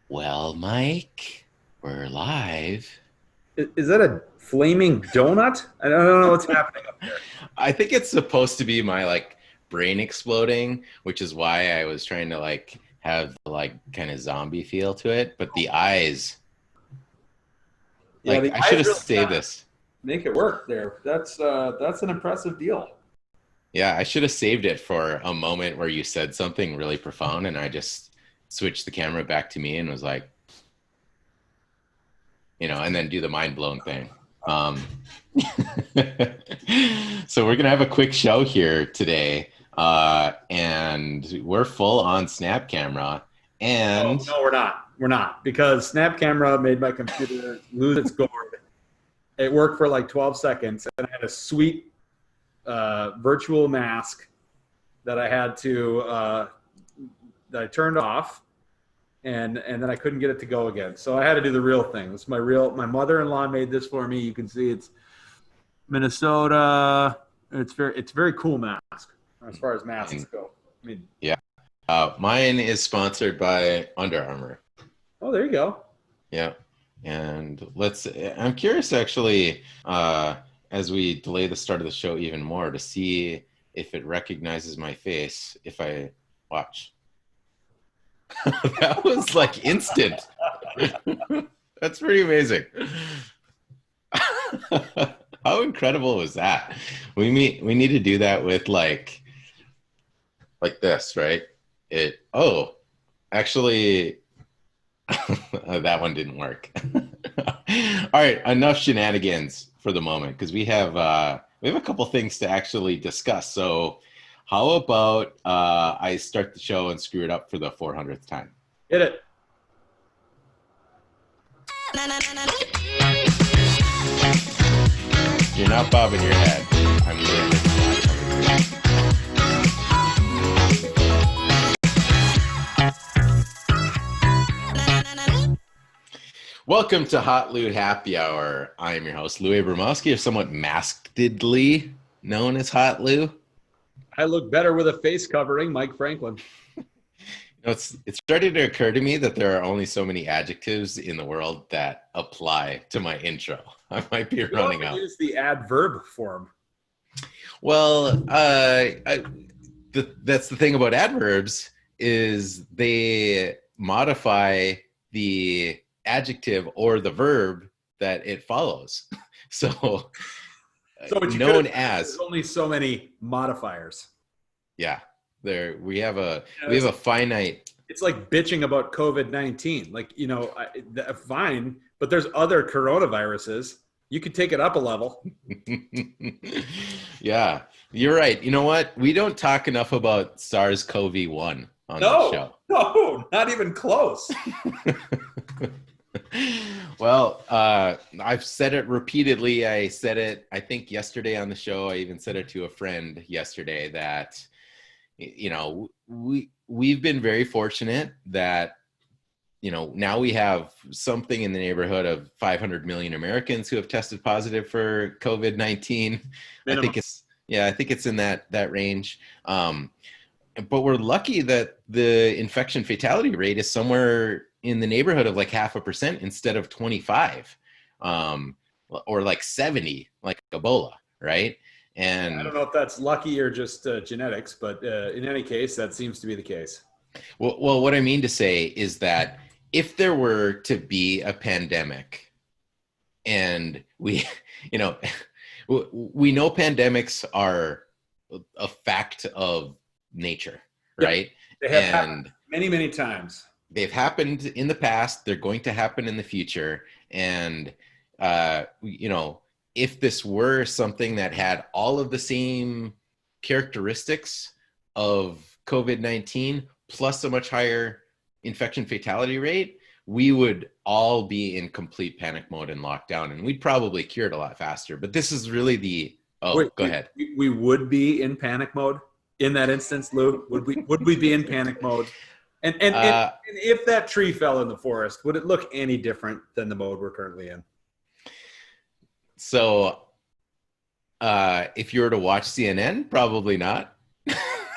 Well, Mike, we're live. Is that a flaming donut? I don't know what's happening up there. I think it's supposed to be my brain exploding, which is why I was trying to have the kind of zombie feel to it. But the eyes, Yeah, the I should eyes have really saved this. make it work there. That's an impressive deal. Yeah, I should have saved it for a moment where you said something really profound, and I just switched the camera back to me and was like, and then do the mind blown thing. So we're gonna have a quick show here today, and we're full on Snap camera. And No, we're not. We're not, because Snap Camera made my computer lose its gourd. It worked for like 12 seconds, and I had a sweet virtual mask that I had to that I turned off, and then I couldn't get it to go again. So I had to do the real thing. It's my mother-in-law made this for me. You can see it's Minnesota. It's very cool mask as far as masks go. I mean, yeah, mine is sponsored by Under Armour. oh, there you go. Yeah, and I'm curious actually, as we delay the start of the show even more, to see if it recognizes my face if I watch. That was like instant. That's pretty amazing. How incredible was that? We need to do that with like this, right? Actually that one didn't work. All right, enough shenanigans for the moment, because we have a couple things to actually discuss. So how about I start the show and screw it up for the 400th time? Hit it. You're not bobbing your head. I'm doing it. Welcome to hotlou Happy Hour. I am your host, Lou Abramowski, somewhat maskedly known as hotlou. I look better with a face covering, Mike Franklin. It's starting to occur to me that there are only so many adjectives in the world that apply to my intro. I might be running out. Use the adverb form. Well, that's the thing about adverbs, is they modify the adjective or the verb that it follows. So known as, there's only so many modifiers. Yeah, we have a finite. It's like bitching about COVID-19. Fine, but there's other coronaviruses. You could take it up a level. Yeah, you're right. You know what? We don't talk enough about SARS-CoV-1 on the show. No, not even close. Well, I've said it repeatedly. I said it, I think, yesterday on the show. I even said it to a friend yesterday that, we've been very fortunate that, now we have something in the neighborhood of 500 million Americans who have tested positive for COVID-19. I think it's in that range. But we're lucky that the infection fatality rate is somewhere in the neighborhood of like 0.5% instead of 25, or like 70, like Ebola, right? And I don't know if that's lucky or just genetics, but in any case, that seems to be the case. Well, what I mean to say is that if there were to be a pandemic, and we know pandemics are a fact of nature, right? They have happened many, many times. They've happened in the past. They're going to happen in the future. And, if this were something that had all of the same characteristics of COVID-19 plus a much higher infection fatality rate, we would all be in complete panic mode and lockdown, and we'd probably cure it a lot faster. But this is really go ahead. We would be in panic mode in that instance, Lou. Would we be in panic mode? And if that tree fell in the forest, would it look any different than the mode we're currently in? So, if you were to watch CNN, probably not.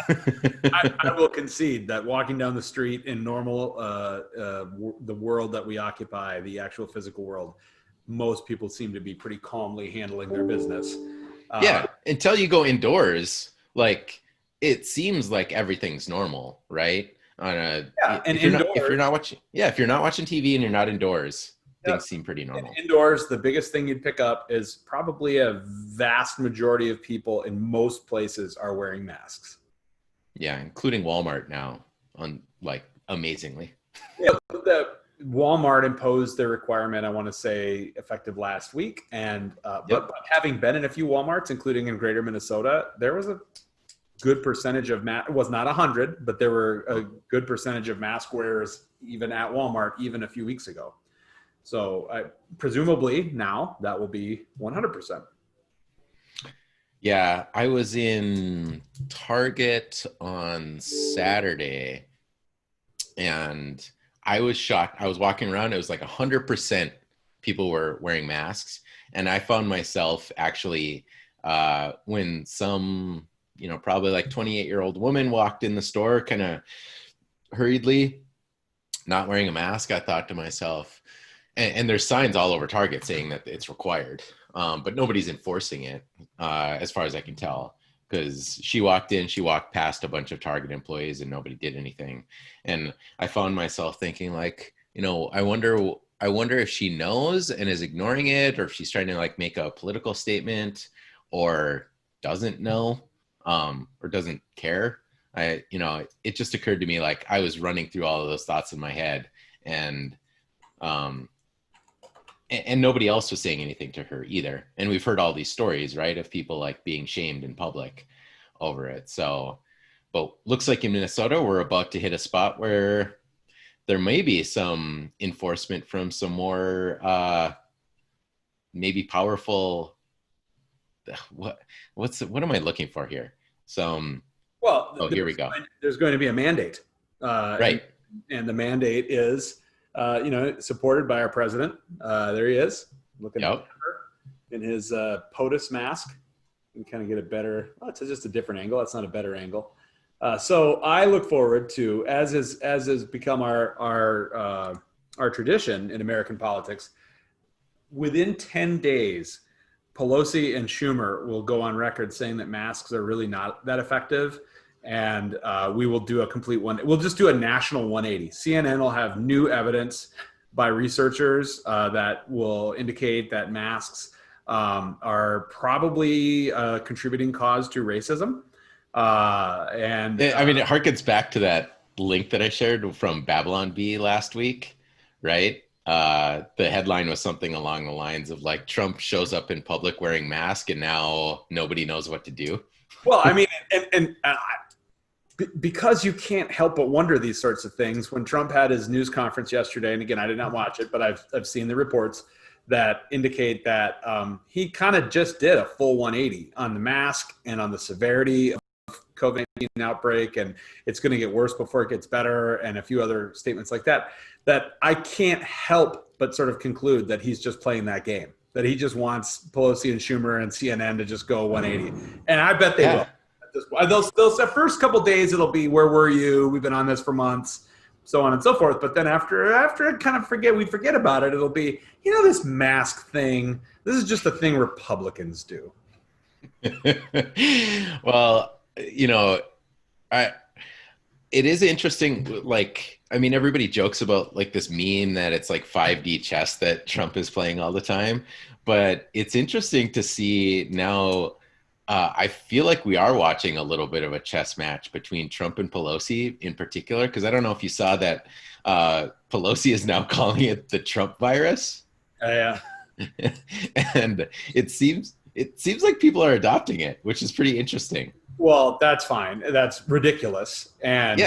I will concede that walking down the street in normal, the world that we occupy, the actual physical world, most people seem to be pretty calmly handling their business. Yeah, until you go indoors, like it seems like everything's normal, right? And if you're not watching TV and you're not indoors, things seem pretty normal. Indoors, the biggest thing you'd pick up is probably a vast majority of people in most places are wearing masks. Yeah, including Walmart now, amazingly. Yeah, the Walmart imposed their requirement, I want to say, effective last week. And but having been in a few Walmarts, including in Greater Minnesota, there was a good percentage of it was not 100, but there were a good percentage of mask wearers even at Walmart even a few weeks ago. So presumably now that will be 100%. Yeah, I was in Target on Saturday and I was shocked. I was walking around, it was like 100% people were wearing masks. And I found myself actually, when some, probably like 28-year-old woman walked in the store kind of hurriedly, not wearing a mask, I thought to myself, and there's signs all over Target saying that it's required, but nobody's enforcing it, as far as I can tell. Because she walked past a bunch of Target employees and nobody did anything. And I found myself thinking like, I wonder if she knows and is ignoring it, or if she's trying to like make a political statement, or doesn't know, or doesn't care. It just occurred to me, like I was running through all of those thoughts in my head, and nobody else was saying anything to her either. And we've heard all these stories, right, of people like being shamed in public over it. So, but looks like in Minnesota, we're about to hit a spot where there may be some enforcement from some more maybe powerful. What am I looking for here? Here we go. There's going to be a mandate, right? And the mandate is, supported by our president. There he is, looking at her in his POTUS mask. You can kind of get a better. Oh, it's just a different angle. That's not a better angle. So I look forward to, as has become our tradition in American politics, within 10 days, Pelosi and Schumer will go on record saying that masks are really not that effective. And we will do a complete one. We'll just do a national 180. CNN will have new evidence by researchers that will indicate that masks are probably a contributing cause to racism. It harkens back to that link that I shared from Babylon Bee last week, right? The headline was something along the lines of like, Trump shows up in public wearing mask and now nobody knows what to do. Well, because you can't help but wonder these sorts of things. When Trump had his news conference yesterday, and again, I did not watch it, but I've seen the reports that indicate that he kind of just did a full 180 on the mask and on the severity of COVID-19 outbreak, and it's going to get worse before it gets better, and a few other statements like that, that I can't help but sort of conclude that he's just playing that game, that he just wants Pelosi and Schumer and CNN to just go 180. And I bet they will. Those the first couple of days, it'll be, where were you? We've been on this for months, so on and so forth. But then after I kind of forget about it, it'll be, this mask thing, this is just a thing Republicans do. Well, it is interesting. Like, everybody jokes about like this meme that it's like 5D chess that Trump is playing all the time. But it's interesting to see now. I feel like we are watching a little bit of a chess match between Trump and Pelosi in particular, because I don't know if you saw that Pelosi is now calling it the Trump virus. Yeah. And it seems like people are adopting it, which is pretty interesting. Well, that's fine. That's ridiculous. And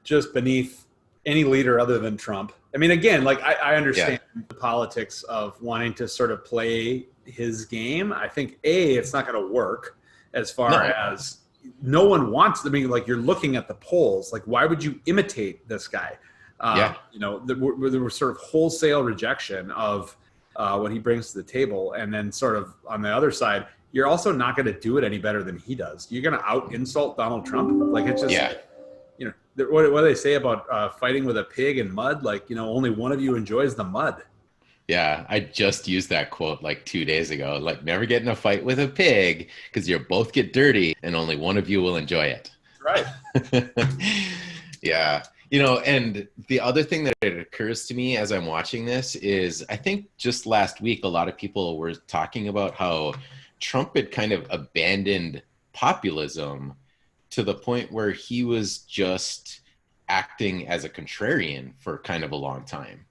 just beneath any leader other than Trump. Again, like I understand the politics of wanting to sort of play his game. I think it's not going to work as far as no one wants. I mean, like you're looking at the polls. Like, why would you imitate this guy? You know, there was sort of wholesale rejection of what he brings to the table, and then sort of on the other side, you're also not going to do it any better than he does. You're going to out insult Donald Trump. Like it's just, you know, what do they say about fighting with a pig in mud? Like, you know, only one of you enjoys the mud. Yeah, I just used that quote like 2 days ago. Like, never get in a fight with a pig because you'll both get dirty and only one of you will enjoy it. Right. Yeah. You know, and the other thing that it occurs to me as I'm watching this is I think just last week, a lot of people were talking about how Trump had kind of abandoned populism to the point where he was just acting as a contrarian for kind of a long time.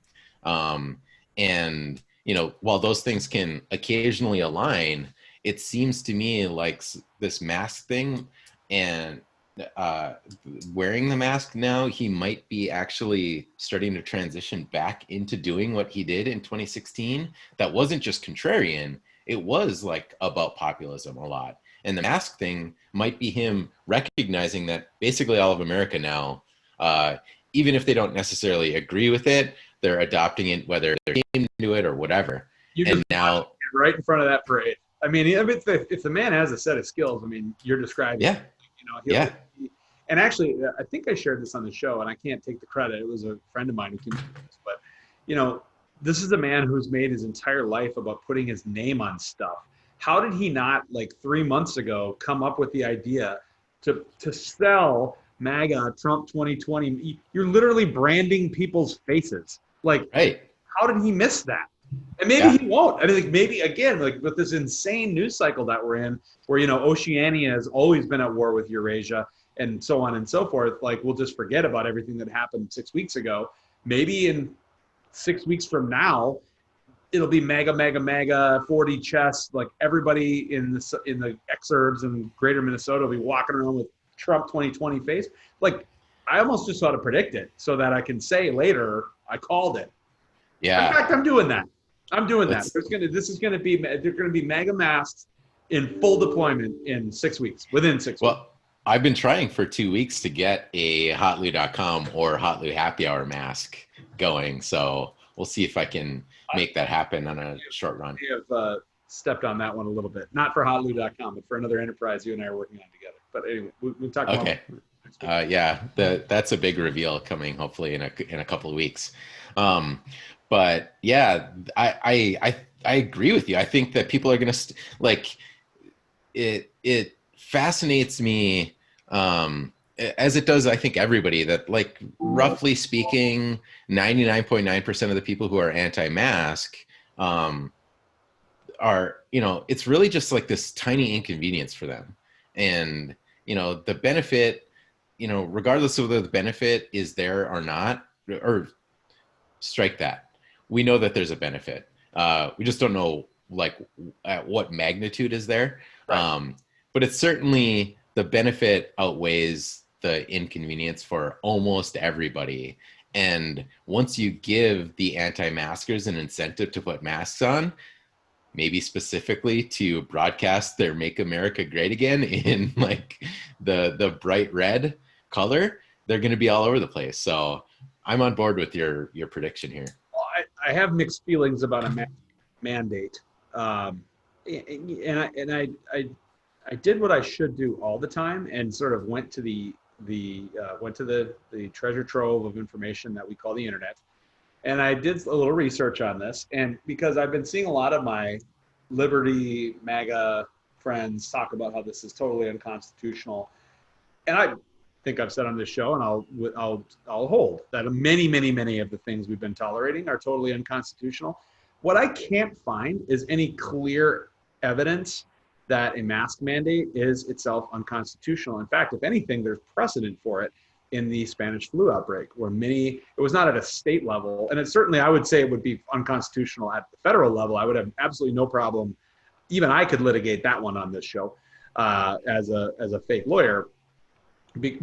And, you know, while those things can occasionally align, it seems to me like this mask thing and wearing the mask now, he might be actually starting to transition back into doing what he did in 2016. That wasn't just contrarian. It was like about populism a lot. And the mask thing might be him recognizing that basically all of America now, even if they don't necessarily agree with it, they're adopting it, whether they're into it or whatever. You just now right in front of that parade. I mean, if the man has a set of skills, I mean, you're describing. Yeah. You know, and actually, I think I shared this on the show, and I can't take the credit. It was a friend of mine who came to this, but you know, this is a man who's made his entire life about putting his name on stuff. How did he not, like 3 months ago, come up with the idea to sell MAGA Trump 2020? You're literally branding people's faces. Like, right. How did he miss that? And maybe he won't. I think maybe, again, like with this insane news cycle that we're in, where, you know, Oceania has always been at war with Eurasia and so on and so forth, like we'll just forget about everything that happened 6 weeks ago. Maybe in 6 weeks from now, it'll be MAGA, 40 chess. Like everybody in the exurbs in greater Minnesota will be walking around with Trump 2020 face. Like, I almost just ought to predict it so that I can say later, I called it. Yeah. In fact, I'm doing that. They're going to be MAGA masks in full deployment in 6 weeks, within 6 weeks. Well, I've been trying for 2 weeks to get a hotlou.com or hotlou happy hour mask going. So we'll see if I can make that happen on a short run. We have stepped on that one a little bit. Not for hotlou.com, but for another enterprise you and I are working on together. But anyway, we'll talk about it. Okay. Yeah, that's a big reveal coming hopefully in a couple of weeks. But yeah, I agree with you. I think that people are going to it fascinates me, as it does, I think, everybody, that like roughly speaking, 99.9% of the people who are anti-mask are, you know, it's really just like this tiny inconvenience for them. And, you know, the benefit, you know, regardless of whether the benefit is there or not, or strike that. We know that there's a benefit. We just don't know like at what magnitude is there. Right. But it's certainly the benefit outweighs the inconvenience for almost everybody. And once you give the anti-maskers an incentive to put masks on, maybe specifically to broadcast their "Make America Great Again" in like the bright red color, they're going to be all over the place. So I'm on board with your prediction here. Well, I have mixed feelings about a mandate. And I did what I should do all the time and sort of went to the treasure trove of information that we call the internet. And I did a little research on this, and because I've been seeing a lot of my Liberty MAGA friends talk about how this is totally unconstitutional, and I think I've said on this show, and I'll hold that many of the things we've been tolerating are totally unconstitutional. What I can't find is any clear evidence that a mask mandate is itself unconstitutional. In fact, if anything, there's precedent for it in the Spanish flu outbreak, where it was not at a state level, and it certainly, I would say it would be unconstitutional at the federal level. I would have absolutely no problem. Even I could litigate that one on this show as a fake lawyer.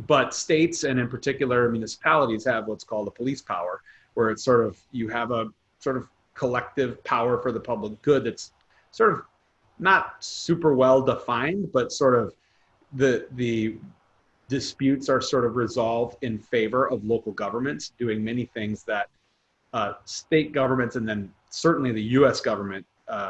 But states, and in particular municipalities, have what's called a police power, where it's sort of, you have a sort of collective power for the public good that's sort of not super well defined, but sort of the disputes are sort of resolved in favor of local governments doing many things that state governments, and then certainly the U.S. government,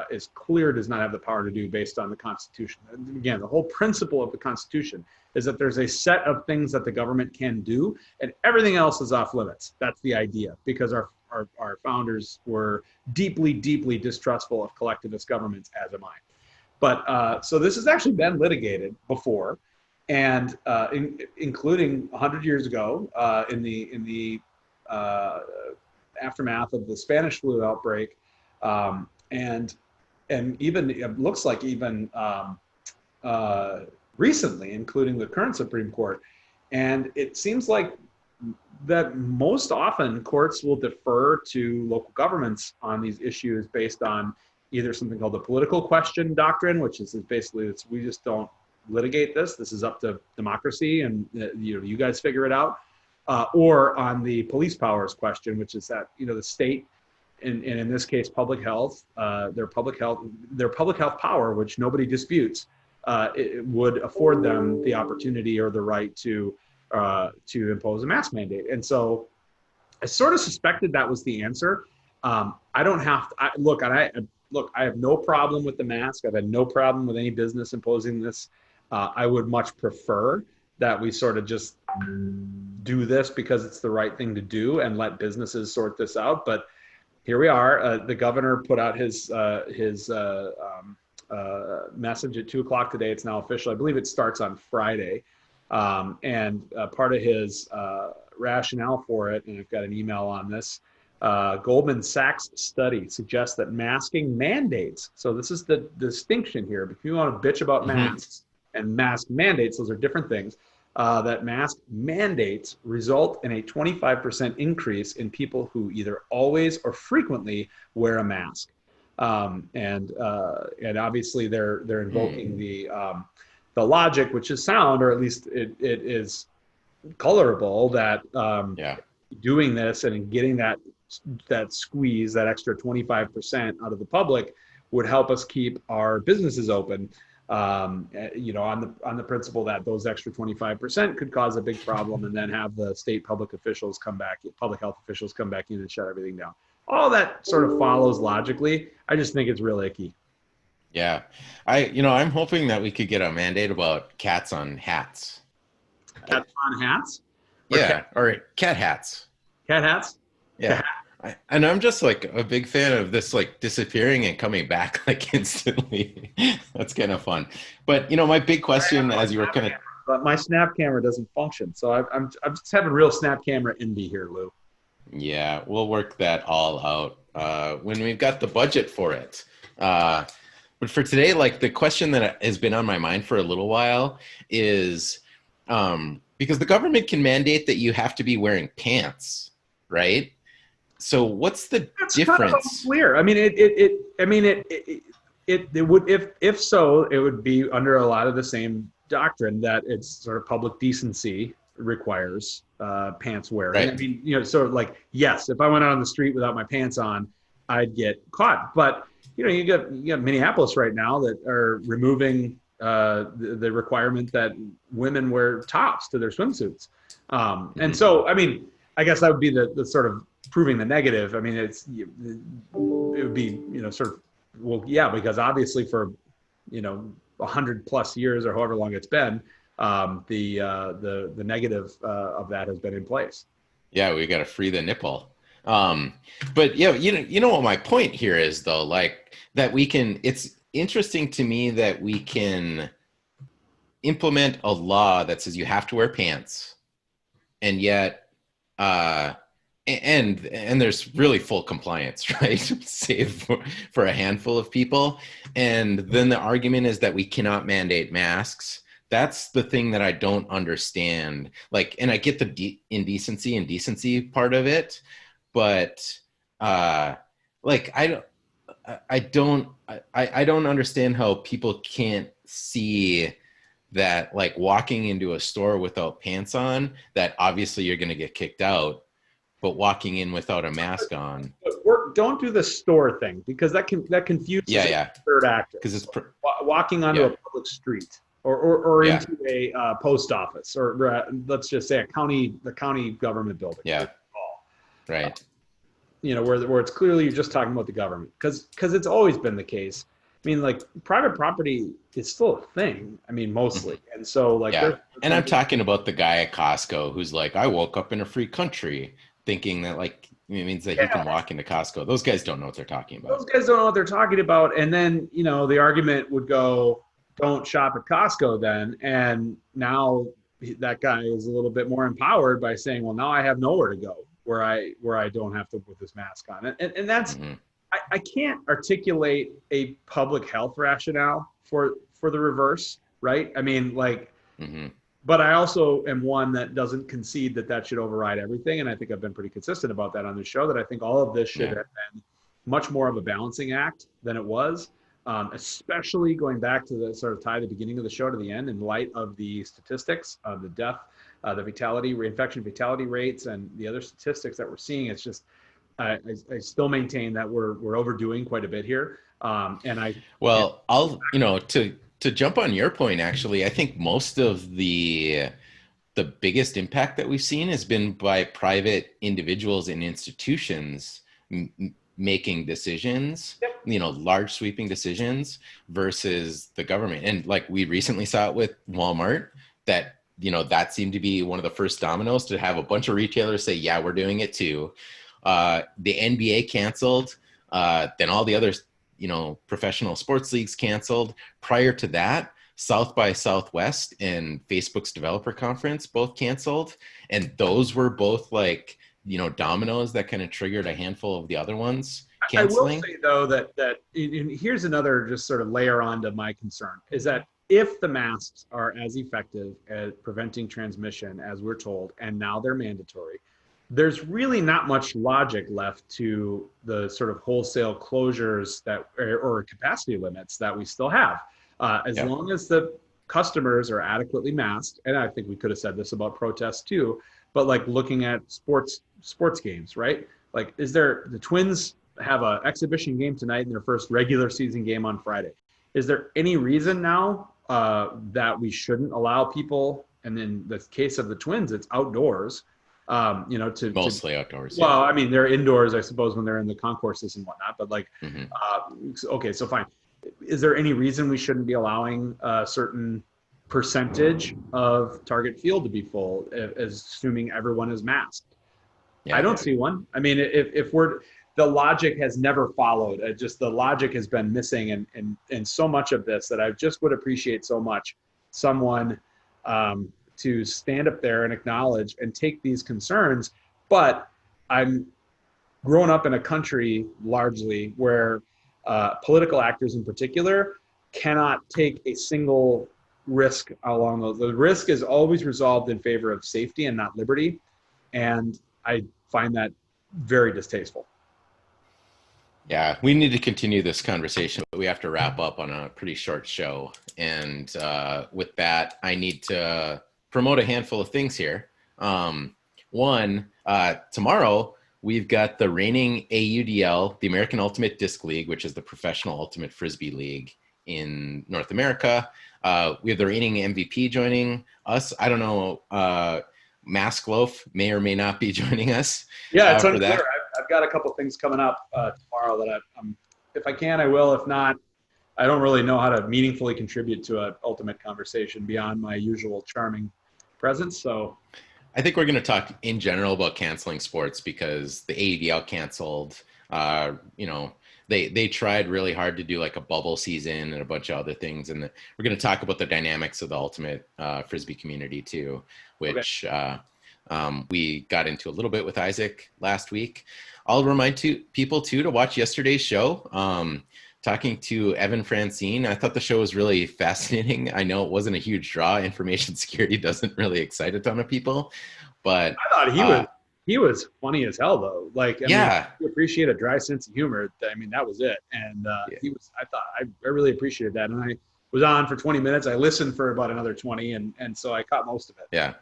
is clear does not have the power to do based on the Constitution. And again, the whole principle of the Constitution is that there's a set of things that the government can do, and everything else is off limits. That's the idea, because our founders were deeply, deeply distrustful of collectivist governments, as am I. But so this has actually been litigated before, and including 100 years ago in the aftermath of the Spanish flu outbreak, and even it looks like even recently, including the current Supreme Court. And it seems like that most often courts will defer to local governments on these issues based on either something called the political question doctrine, which is basically we just don't litigate this. This is up to democracy, and you guys figure it out. Or on the police powers question, which is that the state, and in this case public health, their public health power, which nobody disputes, it would afford them the opportunity or the right to impose a mask mandate. And so I sort of suspected that was the answer. I don't have to look. I have no problem with the mask. I've had no problem with any business imposing this. I would much prefer that we sort of just do this because it's the right thing to do and let businesses sort this out. But here we are. The governor put out his message at 2:00 today. It's now official. I believe it starts on Friday. And part of his rationale for it, and I've got an email on this, Goldman Sachs study suggests that masking mandates, so this is the distinction here, if you want to bitch about masks and mask mandates, those are different things, that mask mandates result in a 25% increase in people who either always or frequently wear a mask. And obviously they're invoking the logic, which is sound, or at least it is colorable, that doing this and getting that squeeze, that extra 25% out of the public, would help us keep our businesses open. On the principle that those extra 25% could cause a big problem, and then have the state public health officials come back in and shut everything down. All that sort of follows logically. I just think it's real icky. Yeah. I'm hoping that we could get a mandate about cats on hats. Cats on hats? Or cat hats. Cat hats? Yeah. And I'm just like a big fan of this, like disappearing and coming back like instantly. That's kind of fun. But my big question, as you were kind of, but my Snap camera doesn't function, so I'm just having real Snap camera envy here, Lou. Yeah, we'll work that all out when we've got the budget for it. But for today, like the question that has been on my mind for a little while is, because the government can mandate that you have to be wearing pants, right? So what's the difference? Kind of unclear. I mean, it would, if so, it would be under a lot of the same doctrine that it's sort of public decency requires pants wearing. Right. I mean, sort of like, yes, if I went out on the street without my pants on, I'd get caught. But you got Minneapolis right now that are removing the requirement that women wear tops to their swimsuits. And so, I mean, I guess that would be the sort of proving the negative. I mean, it would be, sort of, well, yeah, because obviously for, 100+ years or however long it's been, the negative of that has been in place. Yeah, we got to free the nipple. But yeah, you know what my point here is though, like that it's interesting to me that we can implement a law that says you have to wear pants, and yet, and there's really full compliance, right? Save for a handful of people. And then the argument is that we cannot mandate masks. That's the thing that I don't understand. Like, and I get the indecency and decency part of it, but like I don't understand how people can't see that, like walking into a store without pants on, that obviously you're going to get kicked out, but walking in without a mask on. Don't do the store thing, because that confuses the third actor. Because it's walking onto a public street. or Yeah. into a post office, or let's just say the county government building. Yeah. Right. Where it's clearly you're just talking about the government, because it's always been the case. I mean, like, private property is still a thing. I mean, mostly. Mm-hmm. And so, like, Yeah. And I'm talking about the guy at Costco who's like, I woke up in a free country, thinking that like it means that he can walk into Costco. Those guys don't know what they're talking about. Those guys don't know what they're talking about. And then, the argument would go, don't shop at Costco then. And now that guy is a little bit more empowered by saying, well, now I have nowhere to go where I don't have to put this mask on. And that's, Mm-hmm. I can't articulate a public health rationale for the reverse, right? I mean, like, Mm-hmm. but I also am one that doesn't concede that should override everything. And I think I've been pretty consistent about that on the show, that I think all of this should have been much more of a balancing act than it was, especially going back to the sort of tie the beginning of the show to the end, in light of the statistics of the death, the reinfection fatality rates, and the other statistics that we're seeing. It's just, I still maintain that we're overdoing quite a bit here. I'll to jump on your point, actually, I think most of the biggest impact that we've seen has been by private individuals and institutions making decisions, large sweeping decisions, versus the government. And like we recently saw it with Walmart, that seemed to be one of the first dominoes to have a bunch of retailers say, yeah, we're doing it too. The NBA canceled, then all the other, professional sports leagues canceled. Prior to that, South by Southwest and Facebook's developer conference both canceled. And those were both like, dominoes that kind of triggered a handful of the other ones canceling. I will say, though, that here's another just sort of layer onto my concern, is that if the masks are as effective at preventing transmission as we're told, and now they're mandatory, there's really not much logic left to the sort of wholesale closures or capacity limits that we still have. As long as the customers are adequately masked, and I think we could have said this about protests too, but like looking at sports games, right? Like, the Twins have an exhibition game tonight and their first regular season game on Friday. Is there any reason now that we shouldn't allow people, and in the case of the Twins, it's outdoors, mostly outdoors. Well, I mean, they're indoors, I suppose, when they're in the concourses and whatnot, but like, okay, so fine. Is there any reason we shouldn't be allowing a certain percentage of target field to be full, assuming everyone is masked? Yeah, I don't see one. I mean, if the logic has never followed. Just the logic has been missing in so much of this, that I just would appreciate so much someone to stand up there and acknowledge and take these concerns. But I'm grown up in a country largely where political actors in particular cannot take a single risk along those. The risk is always resolved in favor of safety and not liberty. And I find that very distasteful. Yeah, we need to continue this conversation, but we have to wrap up on a pretty short show. And with that, I need to promote a handful of things here. One, tomorrow, we've got the reigning AUDL, the American Ultimate Disc League, which is the professional ultimate Frisbee league in North America. We have the reigning MVP joining us. I don't know, Mask Loaf may or may not be joining us. Yeah, it's unclear. I've got a couple things coming up tomorrow that if I can, I will. If not, I don't really know how to meaningfully contribute to an ultimate conversation beyond my usual charming presence. So I think we're going to talk in general about canceling sports, because the AUDL canceled. They tried really hard to do like a bubble season and a bunch of other things. And we're going to talk about the dynamics of the ultimate Frisbee community too, which we got into a little bit with Isaac last week. I'll remind people too to watch yesterday's show. Talking to Evan Francine, I thought the show was really fascinating. I know it wasn't a huge draw. Information security doesn't really excite a ton of people, but I thought he was funny as hell though. Like, I mean, you appreciate a dry sense of humor. I mean, that was it. And I really appreciated that. And I was on for 20 minutes. I listened for about another 20, and so I caught most of it. Yeah.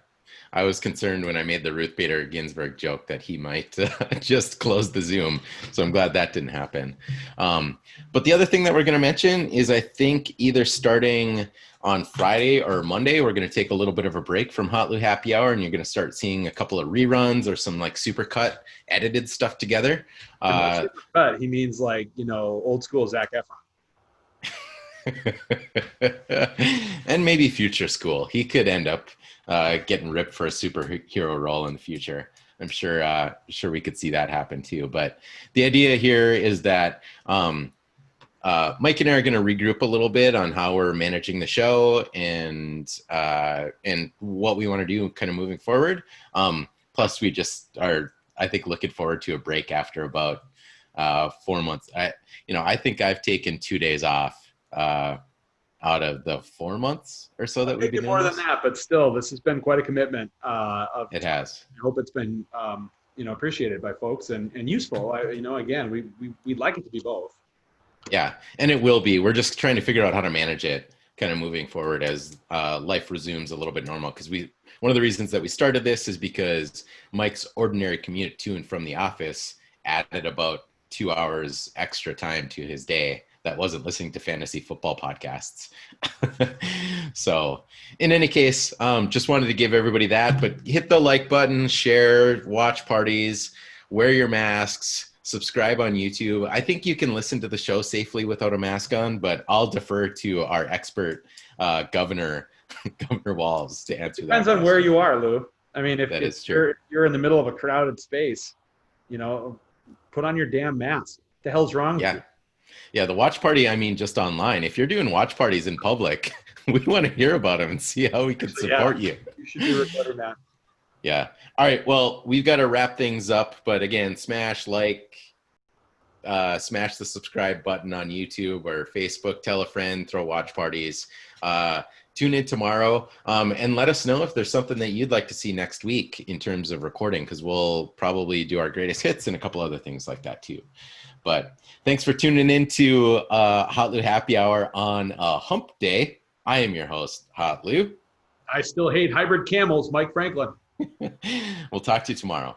I was concerned when I made the Ruth Bader Ginsburg joke that he might just close the Zoom. So I'm glad that didn't happen. But the other thing that we're going to mention is, I think either starting on Friday or Monday, we're going to take a little bit of a break from hotlou Happy Hour, and you're going to start seeing a couple of reruns or some like supercut edited stuff together. Supercut, he means like, old school Zac Efron. And maybe future school. He could end up getting ripped for a superhero role in the future. I'm sure we could see that happen too. But the idea here is that Mike and I are going to regroup a little bit on how we're managing the show and what we want to do kind of moving forward. Plus, we just are, I think, looking forward to a break after about 4 months. I think I've taken 2 days off out of the 4 months or so that we've been doing more than that, but still, this has been quite a commitment. It has. I hope it's been appreciated by folks and useful. Again, we'd like it to be both. Yeah, and it will be. We're just trying to figure out how to manage it kind of moving forward as life resumes a little bit normal. Because one of the reasons that we started this is because Mike's ordinary commute to and from the office added about 2 hours extra time to his day that wasn't listening to fantasy football podcasts. So in any case, just wanted to give everybody that, but hit the like button, share, watch parties, wear your masks, subscribe on YouTube. I think you can listen to the show safely without a mask on, but I'll defer to our expert Governor Walls to answer that. Depends on where you are, Lou. I mean, if you're in the middle of a crowded space, put on your damn mask. What the hell's wrong with you? Yeah, the watch party, I mean, just online. If you're doing watch parties in public, we want to hear about them and see how we can support you. You should do it better, man. Yeah. All right. Well, we've got to wrap things up. But again, smash the subscribe button on YouTube or Facebook. Tell a friend, throw watch parties. Tune in tomorrow and let us know if there's something that you'd like to see next week in terms of recording, because we'll probably do our greatest hits and a couple other things like that too. But thanks for tuning in to hotlou Happy Hour on Hump Day. I am your host, hotlou. I still hate hybrid camels, Mike Franklin. We'll talk to you tomorrow.